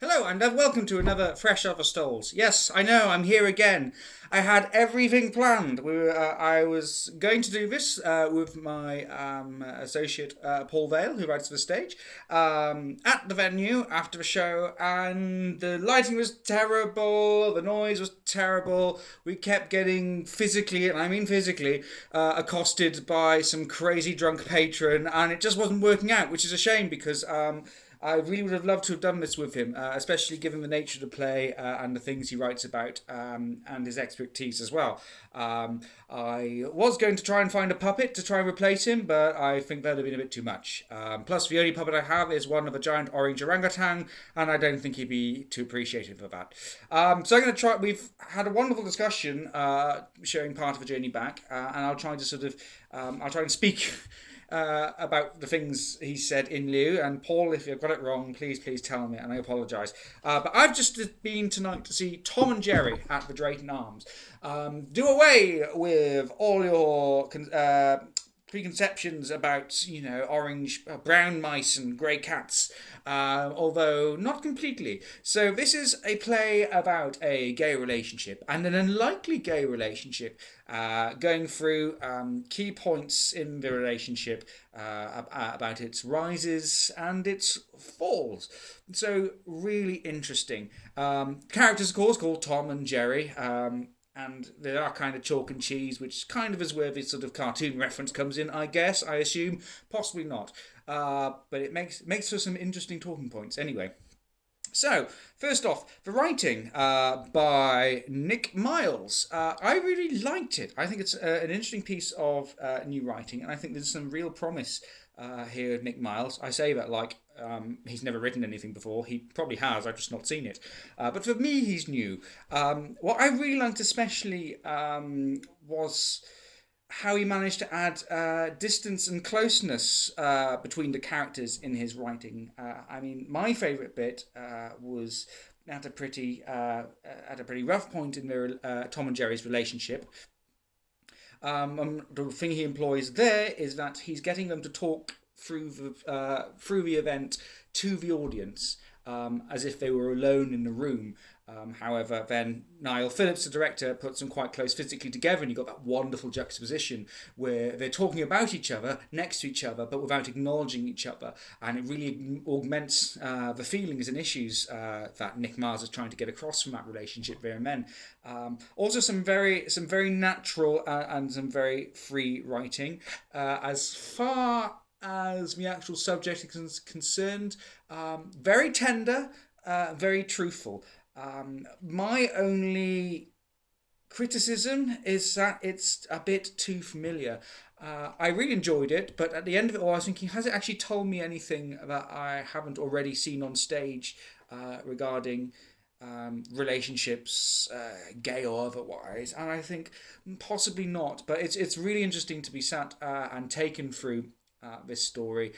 Hello and welcome to another Fresh Off the Stalls. Yes, I know, I'm here again. I had everything planned. I was going to do this with my associate Paul Vale, who writes for the stage, at the venue after the show, and the lighting was terrible, the noise was terrible. We kept getting physically, and I mean physically, accosted by some crazy drunk patron, and it just wasn't working out, which is a shame because I really would have loved to have done this with him, especially given the nature of the play and the things he writes about and his expertise as well. I was going to try and find a puppet to try and replace him, but I think that would have been a bit too much. Plus, the only puppet I have is one of a giant orange orangutan, and I don't think he'd be too appreciative of that. So I'm going to try. We've had a wonderful discussion showing part of the journey back, and I'll try to I'll try and speak about the things he said in lieu. And Paul, if you've got it wrong, please tell me, and I apologise. But I've just been tonight to see Tom and Jerry at the Drayton Arms. Do away with all your preconceptions about, orange, brown mice and grey cats, although not completely. So this is a play about a gay relationship, and an unlikely gay relationship, going through key points in the relationship, about its rises and its falls. So really interesting. Characters, of course, called Tom and Jerry. And they are kind of chalk and cheese, which kind of is where this sort of cartoon reference comes in, I guess, I assume. Possibly not. But it makes for some interesting talking points. Anyway, so, first off, the writing by Nick Miles. I really liked it. I think it's an interesting piece of new writing, and I think there's some real promise here with Nick Miles. I say that like he's never written anything before. He probably has, I've just not seen it. But for me, he's new. What I really liked especially was how he managed to add distance and closeness between the characters in his writing. I mean, my favourite bit was at a pretty rough point in their Tom and Jerry's relationship. The thing he employs there is that he's getting them to talk through the event to the audience, as if they were alone in the room. However, then Niall Phillips, the director, puts them quite close physically together, and you've got that wonderful juxtaposition where they're talking about each other, next to each other, but without acknowledging each other. And it really augments the feelings and issues that Nick Miles is trying to get across from that relationship there and then. Also, some very natural and some very free writing. As far as the actual subject is concerned, very tender, very truthful. My only criticism is that it's a bit too familiar. I really enjoyed it, but at the end of it all, I was thinking, has it actually told me anything that I haven't already seen on stage regarding relationships, gay or otherwise? And I think possibly not, but it's really interesting to be sat and taken through this story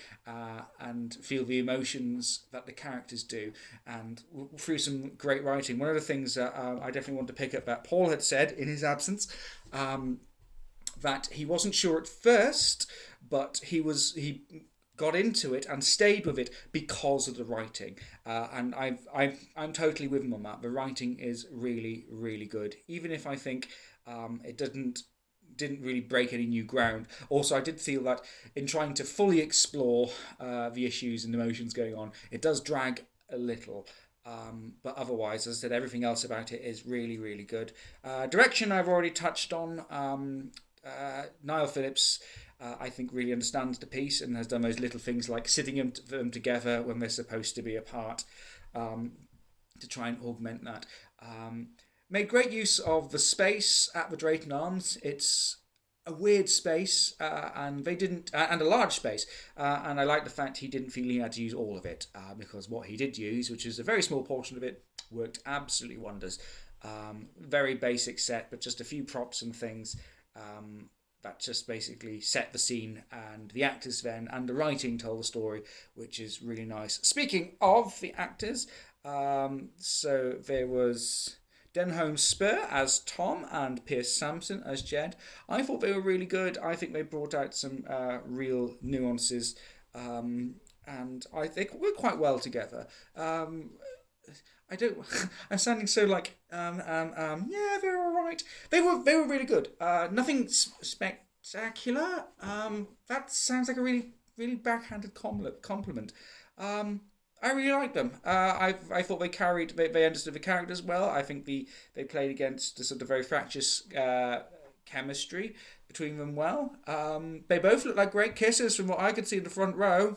and feel the emotions that the characters do, and through some great writing. One of the things that I definitely want to pick up that Paul had said in his absence, that he wasn't sure at first, but he got into it and stayed with it because of the writing, and I'm totally with him on that. The writing is really, really good, even if I think it didn't really break any new ground. Also, I did feel that in trying to fully explore the issues and emotions going on, it does drag a little. But otherwise, as I said, everything else about it is really, really good. Direction I've already touched on. Niall Phillips, I think, really understands the piece and has done those little things like sitting them together when they're supposed to be apart, to try and augment that. Made great use of the space at the Drayton Arms. It's a weird space, and they didn't, and a large space, and I like the fact he didn't feel he had to use all of it, because what he did use, which is a very small portion of it, worked absolutely wonders. Very basic set, but just a few props and things that just basically set the scene, and the actors then and the writing told the story, which is really nice. Speaking of the actors, so there was Denholm Spur as Tom and Pierce Sampson as Jed. I thought they were really good. I think they brought out some real nuances, and I think we're quite well together. I don't. I'm sounding so like yeah, they're all right. They were really good. Nothing spectacular. That sounds like a really backhanded compliment. I really like them. I thought they understood the characters well. I think they played against the sort of very fractious chemistry between them well. They both look like great kisses from what I could see in the front row.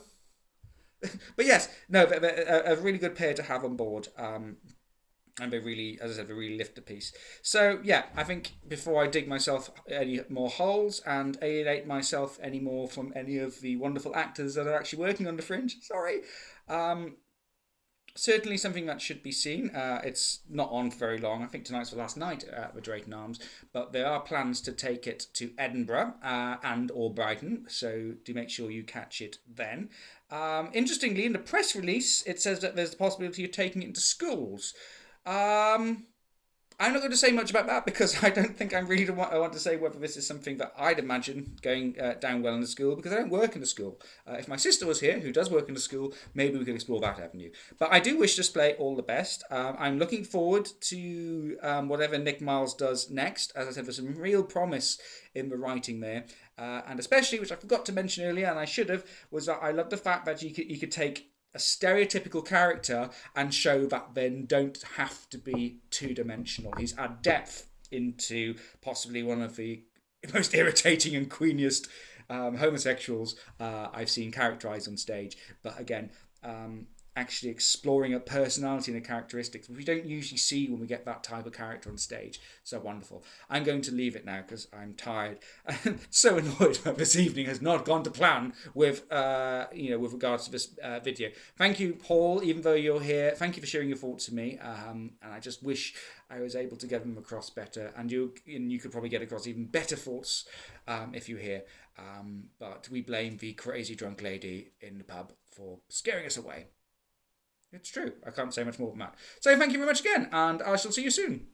But yes, no, they're a really good pair to have on board. And they really, as I said, they really lift the piece. So yeah, I think before I dig myself any more holes and alienate myself any more from any of the wonderful actors that are actually working on the Fringe, sorry. Um, Certainly something that should be seen. It's not on for very long. I think tonight's the last night at the Drayton Arms, but there are plans to take it to Edinburgh and or Brighton, so do make sure you catch it then. Interestingly, in the press release, it says that there's the possibility of taking it into schools. Um, I'm not going to say much about that because I don't think I'm really I want to say whether this is something that I'd imagine going down well in the school because I don't work in the school. If my sister was here, who does work in the school, maybe we could explore that avenue. But I do wish Display all the best. I'm looking forward to whatever Nick Miles does next. As I said, there's some real promise in the writing there. And especially, which I forgot to mention earlier, and I should have, was that I love the fact that you could take a stereotypical character and show that then don't have to be two-dimensional. He's add depth into possibly one of the most irritating and queeniest homosexuals I've seen characterized on stage. But again, actually exploring a personality and a characteristics which we don't usually see when we get that type of character on stage. So wonderful. I'm going to leave it now because I'm tired and so annoyed that this evening has not gone to plan with with regards to this video. Thank you, Paul, even though you're here. Thank you for sharing your thoughts with me. And I just wish I was able to get them across better, and you could probably get across even better thoughts if you're here. But we blame the crazy drunk lady in the pub for scaring us away. It's true. I can't say much more than that. So thank you very much again, and I shall see you soon.